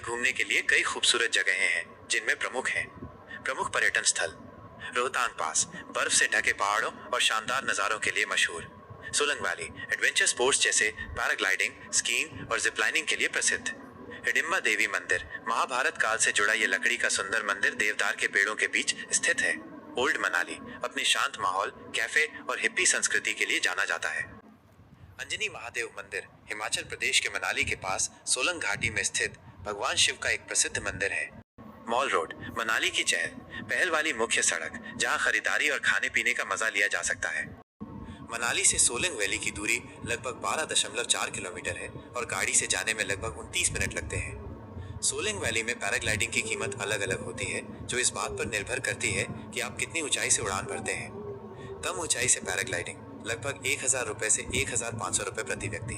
में घूमने के लिए कई खूबसूरत जगहें हैं, जिनमें प्रमुख पर्यटन स्थल रोहतांग पास, बर्फ से ढके पहाड़ों और शानदार नज़ारों के लिए मशहूर। सोलंग वैली एडवेंचर स्पोर्ट्स जैसे पैराग्लाइडिंग, स्कीइंग और जिपलाइनिंग के लिए प्रसिद्ध। हिडिंबा देवी मंदिर, महाभारत काल से जुड़ा यह लकड़ी का सुंदर मंदिर देवदार के पेड़ों के बीच स्थित है। ओल्ड मनाली अपने शांत माहौल, कैफे और हिप्पी संस्कृति के लिए जाना जाता है। अंजनी महादेव मंदिर हिमाचल प्रदेश के मनाली के पास सोलंग घाटी में स्थित भगवान शिव का एक प्रसिद्ध मंदिर है। मॉल रोड मनाली की चहल पहल वाली मुख्य सड़क, जहां खरीदारी और खाने पीने का मजा लिया जा सकता है। मनाली से सोलंग वैली की दूरी लगभग 12.4 किलोमीटर है और गाड़ी से जाने में लगभग 29 मिनट लगते हैं। सोलंग वैली में पैराग्लाइडिंग की कीमत अलग अलग होती है, जो इस बात पर निर्भर करती है कि आप कितनी ऊंचाई से उड़ान भरते हैं। कम ऊंचाई से पैराग्लाइडिंग लगभग 1000 रुपए से 1500 रुपए प्रति व्यक्ति।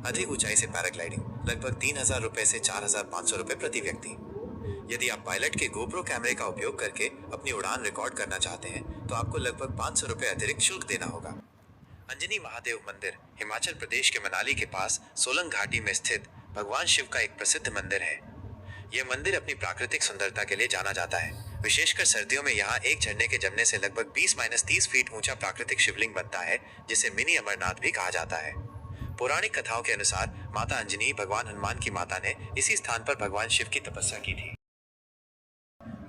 अधिक ऊंचाई से पैराग्लाइडिंग लगभग 3000 रुपए से 4500 रुपए प्रति व्यक्ति। यदि आप पायलट के गोप्रो कैमरे का उपयोग करके अपनी उड़ान रिकॉर्ड करना चाहते हैं तो आपको लगभग 500 रुपए अतिरिक्त शुल्क देना होगा। अंजनी महादेव मंदिर हिमाचल प्रदेश के मनाली के पास सोलंग घाटी में स्थित भगवान शिव का एक प्रसिद्ध मंदिर है। यह मंदिर अपनी प्राकृतिक सुंदरता के लिए जाना जाता है। विशेषकर सर्दियों में यहाँ एक झरने के जमने से लगभग 20-30 फीट ऊंचा प्राकृतिक शिवलिंग बनता है, जिसे मिनी अमरनाथ भी कहा जाता है। पौराणिक कथाओं के अनुसार माता अंजनी भगवान हनुमान की माता ने इसी स्थान पर भगवान शिव की तपस्या की थी।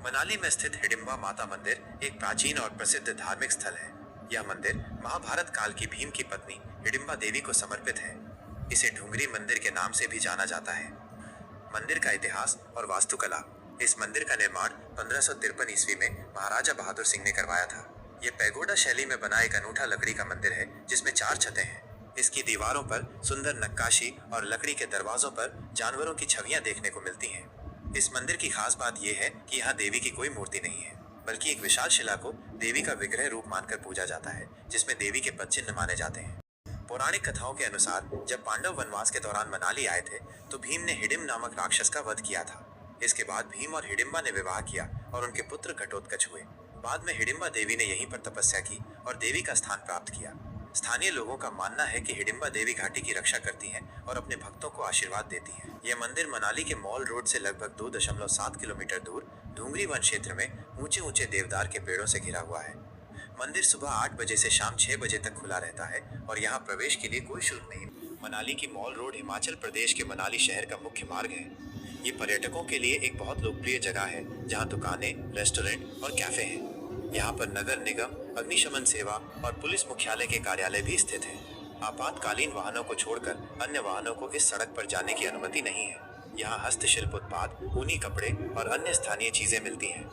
मनाली में स्थित हिडिंबा माता मंदिर एक प्राचीन और प्रसिद्ध धार्मिक स्थल है। यह मंदिर महाभारत काल की भीम की पत्नी हिडिंबा देवी को समर्पित है। इसे ढूंगरी मंदिर के नाम से भी जाना जाता है। मंदिर का इतिहास और वास्तुकला। इस मंदिर का निर्माण 1553 ईस्वी में महाराजा बहादुर सिंह ने करवाया था। यह पैगोडा शैली में बना एक अनूठा लकड़ी का मंदिर है, जिसमें 4 छतें हैं। इसकी दीवारों पर सुंदर नक्काशी और लकड़ी के दरवाजों पर जानवरों की छवियां देखने को मिलती हैं। इस मंदिर की खास बात यह है कि यहाँ देवी की कोई मूर्ति नहीं है, बल्कि एक विशाल शिला को देवी का विग्रह रूप मानकर पूजा जाता है, जिसमें देवी के पद चिन्ह माने जाते हैं। पौराणिक कथाओं के अनुसार जब पांडव वनवास के दौरान मनाली आए थे तो भीम ने हिडिम नामक राक्षस का वध किया था। इसके बाद भीम और हिडिंबा ने विवाह किया और उनके पुत्र घटोत्कच हुए। बाद में हिडिंबा देवी ने यहीं पर तपस्या की और देवी का स्थान प्राप्त किया। स्थानीय लोगों का मानना है कि हिडिंबा देवी घाटी की रक्षा करती हैं और अपने भक्तों को आशीर्वाद देती हैं। यह मंदिर मनाली के मॉल रोड से लगभग 2.7 किलोमीटर दूर ढूंगरी वन क्षेत्र में ऊंचे ऊंचे देवदार के पेड़ों से घिरा हुआ है। मंदिर सुबह 8 बजे से शाम 6 बजे तक खुला रहता है और यहाँ प्रवेश के लिए कोई शुल्क नहीं। मनाली की मॉल रोड हिमाचल प्रदेश के मनाली शहर का मुख्य मार्ग है। ये पर्यटकों के लिए एक बहुत लोकप्रिय जगह है, जहाँ दुकानें, रेस्टोरेंट और कैफे हैं। यहाँ पर नगर निगम, अग्निशमन सेवा और पुलिस मुख्यालय के कार्यालय भी स्थित हैं। आपातकालीन वाहनों को छोड़कर अन्य वाहनों को इस सड़क पर जाने की अनुमति नहीं है। यहाँ हस्तशिल्प उत्पाद, ऊनी कपड़े और अन्य स्थानीय चीजें मिलती हैं।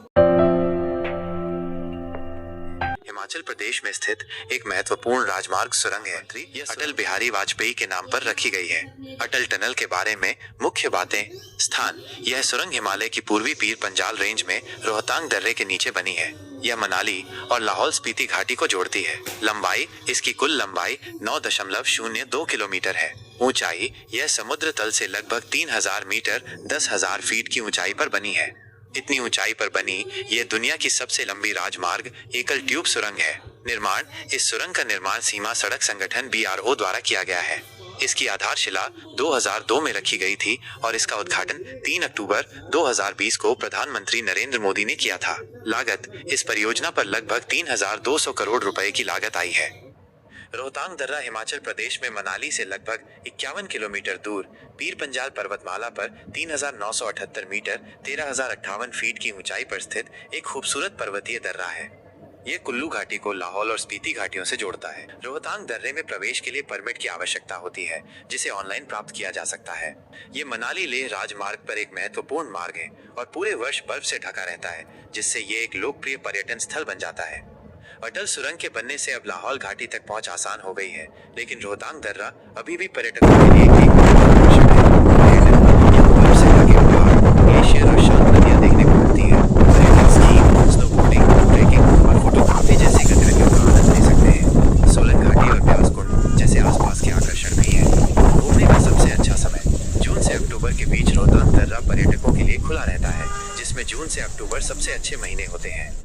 हिमाचल प्रदेश में स्थित एक महत्वपूर्ण राजमार्ग सुरंग है। यह अटल बिहारी वाजपेयी के नाम पर रखी गई है। अटल टनल के बारे में मुख्य बातें। स्थान: यह सुरंग हिमालय की पूर्वी पीर पंजाल रेंज में रोहतांग दर्रे के नीचे बनी है। यह मनाली और लाहौल स्पीति घाटी को जोड़ती है। लंबाई: इसकी कुल लंबाई 9.02 किलोमीटर है। ऊंचाई: यह समुद्र तल से लगभग 3000 मीटर 10,000 फीट की ऊंचाई पर बनी है। इतनी ऊंचाई पर बनी यह दुनिया की सबसे लंबी राजमार्ग एकल ट्यूब सुरंग है। निर्माण: इस सुरंग का निर्माण सीमा सड़क संगठन BRO द्वारा किया गया है। इसकी आधारशिला 2002 में रखी गई थी और इसका उद्घाटन 3 अक्टूबर 2020 को प्रधानमंत्री नरेंद्र मोदी ने किया था। लागत: इस परियोजना पर लगभग 3200 करोड़ रुपए की लागत आई है। रोहतांग दर्रा हिमाचल प्रदेश में मनाली से लगभग 51 किलोमीटर दूर पीर पंजाल पर्वतमाला पर 3978 मीटर 13058 फीट की ऊंचाई पर स्थित एक खूबसूरत पर्वतीय दर्रा है। ये कुल्लू घाटी को लाहौल और स्पीति घाटियों से जोड़ता है। रोहतांग दर्रे में प्रवेश के लिए परमिट की आवश्यकता होती है, जिसे ऑनलाइन प्राप्त किया जा सकता है। ये मनाली लेह राजमार्ग पर एक महत्वपूर्ण मार्ग है और पूरे वर्ष बर्फ से ढका रहता है, जिससे ये एक लोकप्रिय पर्यटन स्थल बन जाता है। अटल सुरंग के बनने से अब लाहौल घाटी तक पहुंच आसान हो गई है, लेकिन रोहतांग दर्रा अभी भी पर्यटकों के लिए एक आकर्षण है। ग्लेशियर और